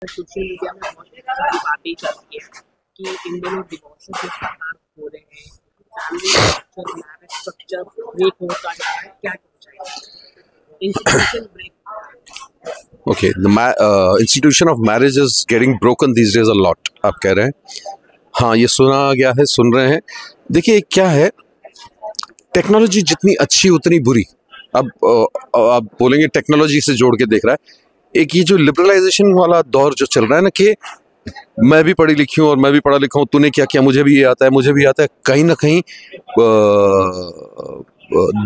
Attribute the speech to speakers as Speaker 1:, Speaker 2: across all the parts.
Speaker 1: Social media में बहुत सारी बातें चलती है कि इन दोनों डिवोर्सेस लगातार हो रहे हैं, family structure, marriage structure weak होता जा रहा है, क्या कहना चाहिए? Institution break.
Speaker 2: Okay, the institution of marriage is getting broken these days a lot. आप कह रहे हैं, हाँ ये सुना गया है, सुन रहे हैं। देखिए क्या है, टेक्नोलॉजी जितनी अच्छी उतनी बुरी। अब आप बोलेंगे टेक्नोलॉजी से जोड़ के देख रहा है, एक ये जो लिबरलाइजेशन वाला दौर जो चल रहा है ना, कि मैं भी पढ़ी लिखी हूँ और मैं भी पढ़ा लिखा हूँ, तूने क्या किया, मुझे भी ये आता है, मुझे भी आता है। कहीं ना कहीं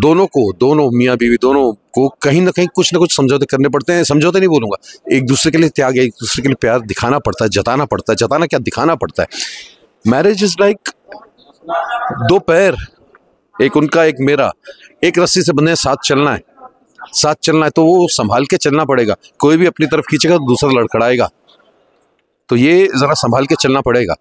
Speaker 2: दोनों मियाँ बीवी दोनों को कहीं ना कहीं कुछ ना कुछ समझौते करने पड़ते हैं। समझौते नहीं बोलूँगा, एक दूसरे के लिए त्याग, एक दूसरे के लिए प्यार दिखाना पड़ता है, जताना पड़ता है, जताना क्या दिखाना पड़ता है। मैरिज इज लाइक दो पैर, एक उनका एक मेरा, एक रस्सी से बंधे, साथ चलना है, साथ चलना है तो वो संभाल के चलना पड़ेगा। कोई भी अपनी तरफ खींचेगा तो दूसरा लड़खड़ाएगा, तो ये जरा संभाल के चलना पड़ेगा।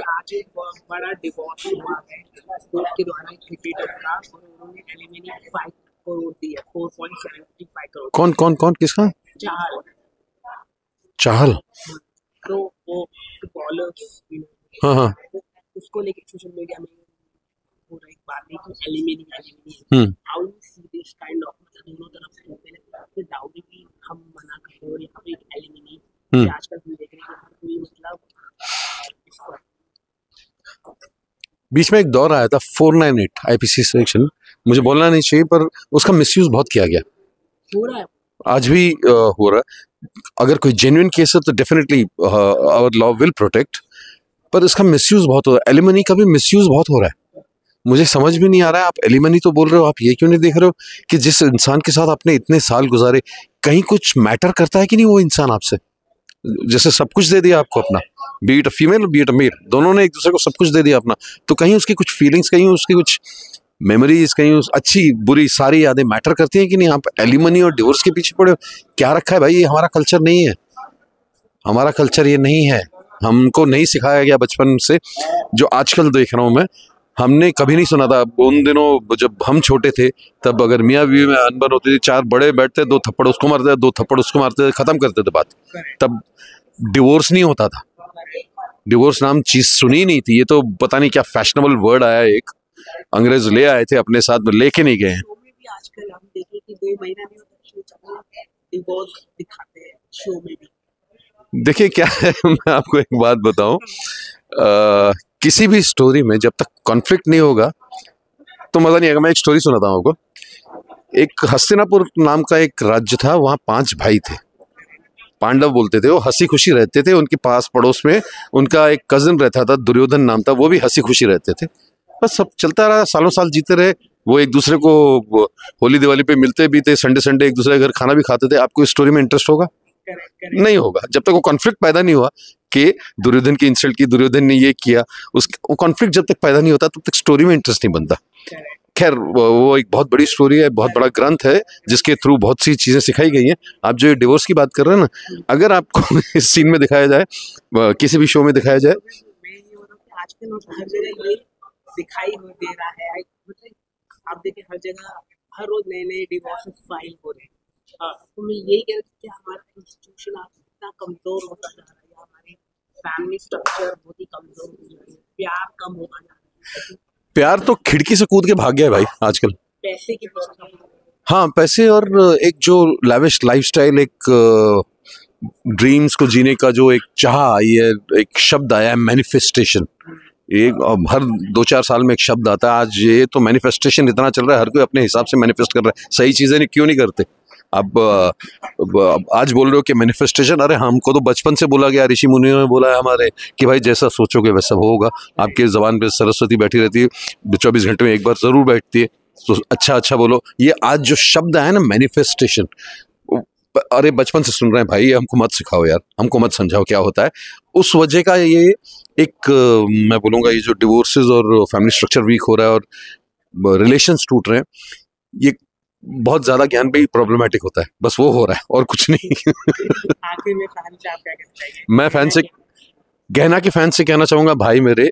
Speaker 1: आज एक बहुत बड़ा डिवोर्स हुआ है, कोर्ट के द्वारा एक लिटिगेशन था और उन्होंने एलिमनी 5 करोड़ दिया, 4.75 करोड़।
Speaker 2: कौन कौन कौन किसका?
Speaker 1: चाहल।
Speaker 2: चाहल,
Speaker 1: तो वो बॉलर्स,
Speaker 2: हाँ हाँ,
Speaker 1: उसको लेके सोशल मीडिया में हो रही बातें कि alimony how you see this kind of, दोनों तरफ से पहले डाउरी की हम मना कर रहे हैं और यहाँ पे एलिमनी आजकल हम देख रहे हैं हर कोई मतलब
Speaker 2: बीच में एक दौर आया था 498 आईपीसी सेक्शन, मुझे बोलना नहीं चाहिए पर उसका मिसयूज बहुत किया गया,
Speaker 1: हो रहा है,
Speaker 2: आज भी हो रहा है। अगर कोई जेन्युइन केस है तो definitely our law will protect, पर इसका मिसयूज बहुत हो रहा है। एलिमनी का भी मिसयूज बहुत हो रहा है, मुझे समझ भी नहीं आ रहा है। आप एलिमनी तो बोल रहे हो, आप ये क्यों नहीं देख रहे हो कि जिस इंसान के साथ आपने इतने साल गुजारे, कहीं कुछ मैटर करता है कि नहीं वो इंसान आपसे? जैसे सब कुछ दे दिया आपको अपना, be it a female be it a male, दोनों ने एक दूसरे को सब कुछ दे दिया अपना, तो कहीं उसकी कुछ फीलिंग्स, कहीं उसकी कुछ मेमोरीज, कहीं उस अच्छी बुरी सारी यादें मैटर करती हैं कि नहीं? आप एलिमनी और डिवोर्स के पीछे पड़े हो, क्या रखा है भाई? ये हमारा कल्चर नहीं है, हमारा कल्चर ये नहीं है, हमको नहीं सिखाया गया बचपन से। जो आजकल देख रहा हूँ मैं, हमने कभी नहीं सुना था उन दिनों जब हम छोटे थे, तब अगर मियाँ बीवी में अनबन होती थी, चार बड़े बैठते, 2 थप्पड़ उसको मारते, 2 थप्पड़ उसको मारते, खत्म करते थे बात। तब डिवोर्स नहीं होता था, डिवोर्स नाम चीज सुनी नहीं थी। ये तो पता नहीं क्या फैशनेबल वर्ड आया, एक अंग्रेज ले आए थे अपने साथ में, लेके नहीं गए।
Speaker 1: आजकल हम देखें कि 2 महीना नहीं होता डिवोर्स दिखाते हैं शो में भी।
Speaker 2: देखिए क्या है, मैं आपको एक बात बताऊं, किसी भी स्टोरी में जब तक कॉन्फ्लिक्ट नहीं होगा तो मजा नहीं आएगा। मैं एक स्टोरी सुनाता हूं आपको। एक हस्तिनापुर नाम का एक राज्य था, वहां 5 भाई थे, पांडव बोलते थे। वो हंसी खुशी रहते थे, उनके पास पड़ोस में उनका एक कजिन रहता था, दुर्योधन नाम था, वो भी हंसी खुशी रहते थे। बस सब चलता रहा, सालों साल जीते रहे। वो एक दूसरे को होली दिवाली पे मिलते भी थे, संडे संडे एक दूसरे के घर खाना भी खाते थे। आपको इस स्टोरी में इंटरेस्ट होगा? नहीं होगा, जब तक वो कॉन्फ्लिक्ट पैदा नहीं हुआ कि दुर्योधन की इंसल्ट की, दुर्योधन ने ये किया, वो कॉन्फ्लिक्ट जब तक पैदा नहीं होता तब तक स्टोरी में इंटरेस्ट नहीं बनता। खैर वो एक बहुत बड़ी स्टोरी है, बहुत बड़ा ग्रंथ है जिसके थ्रू बहुत सी चीजें सिखाई गई हैं। आप जो ये डिवोर्स की बात कर रहे हैं ना, अगर आपको इस सीन में दिखाया जाए, किसी भी शो में दिखाया जाए,
Speaker 1: आजकल हर जगह ये दिखाई दे रहा है, मतलब आप देखिए हर जगह हर रोज नए नए डिवोर्स फाइल हो रहे हैं। तो मैं यही कह रहा था कि हमारा इंस्टीट्यूशन आज इतना कमजोर होता जा रहा है, हमारी फैमिली स्ट्रक्चर बहुत ही कमजोर हो जा रही है, प्यार कम होता जा रहा है।
Speaker 2: प्यार तो खिड़की से कूद के भाग गया है भाई आजकल,
Speaker 1: पैसे की प्रॉब्लम।
Speaker 2: हाँ पैसे, और एक जो लैविश लाइफस्टाइल, एक ड्रीम्स को जीने का जो एक चाह, ये एक शब्द आया है मैनिफेस्टेशन। एक हर 2-4 साल में एक शब्द आता है। आज ये तो मैनिफेस्टेशन इतना चल रहा है, हर कोई अपने हिसाब से मैनिफेस्ट कर रहा है। सही चीजें क्यों नहीं करते? अब आज बोल रहे हो कि मैनिफेस्टेशन, अरे हमको तो बचपन से बोला गया, ऋषि मुनियों ने बोला है हमारे कि भाई जैसा सोचोगे वैसा होगा। आपके जबान पे सरस्वती बैठी रहती है, 24 घंटे में एक बार जरूर बैठती है, तो अच्छा अच्छा बोलो। ये आज जो शब्द है ना मैनिफेस्टेशन, अरे बचपन से सुन रहे हैं भाई, हमको मत सिखाओ यार, हमको मत समझाओ क्या होता है। उस वजह का ये एक मैं बोलूँगा, ये जो डिवोर्सेस और फैमिली स्ट्रक्चर वीक हो रहा है और रिलेशंस टूट रहे हैं, ये बहुत ज्यादा ज्ञान भी प्रॉब्लमेटिक होता है, बस वो हो रहा है और कुछ नहीं।
Speaker 1: आखिर में फैन से आप क्या कहना चाहिए?
Speaker 2: मैं फैन से, गहना के फैन से कहना चाहूंगा, भाई मेरे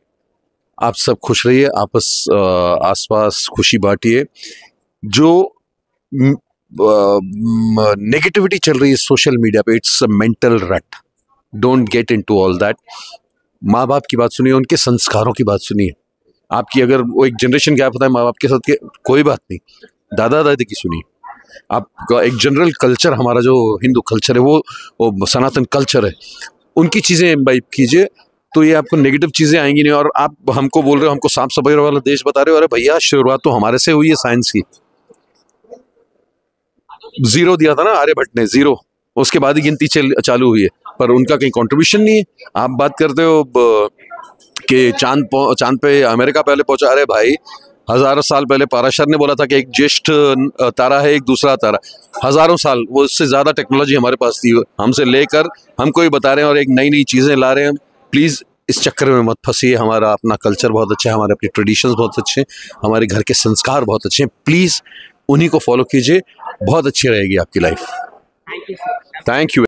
Speaker 2: आप सब खुश रहिए, आपस आसपास खुशी बांटिए। जो नेगेटिविटी चल रही है सोशल मीडिया पे, इट्स अ मेंटल रट। Don't get into all that. माँ बाप की बात सुनिए, उनके संस्कारों की बात सुनिए। आपकी अगर वो एक जनरेशन गैप होता है माँ बाप के साथ के, कोई बात नहीं, दादा दादी की सुनिए। आपका एक जनरल कल्चर, हमारा जो हिंदू कल्चर है वो सनातन कल्चर है, उनकी चीज़ें इम्बाइब कीजिए, तो ये आपको नेगेटिव चीज़ें आएंगी नहीं। और आप हमको बोल रहे हो हमको साफ सफाई वाला देश बता रहे हो, अरे भैया शुरुआत तो हमारे से हुई है साइंस की। 0 दिया था ना आर्यभट्ट ने, 0, उसके बाद ही गिनती चालू हुई है, पर उनका कहीं कंट्रीब्यूशन नहीं है। आप बात करते हो कि चांद पे अमेरिका पहले पहुंचा, अरे भाई हजारों साल पहले पाराशर ने बोला था कि एक ज्येष्ठ तारा है, एक दूसरा तारा, हजारों साल, वो उससे ज्यादा टेक्नोलॉजी हमारे पास थी, हमसे लेकर हमको ही बता रहे हैं और एक नई नई चीजें ला रहे हैं। प्लीज इस चक्कर में मत फंसिए। हमारा अपना कल्चर बहुत अच्छा है, हमारे अपने ट्रेडिशंस बहुत अच्छे हैं, हमारे घर के संस्कार बहुत अच्छे हैं, प्लीज उन्हीं को फॉलो कीजिए, बहुत अच्छी रहेगी आपकी life.
Speaker 1: Thank you sir.
Speaker 2: Thank you.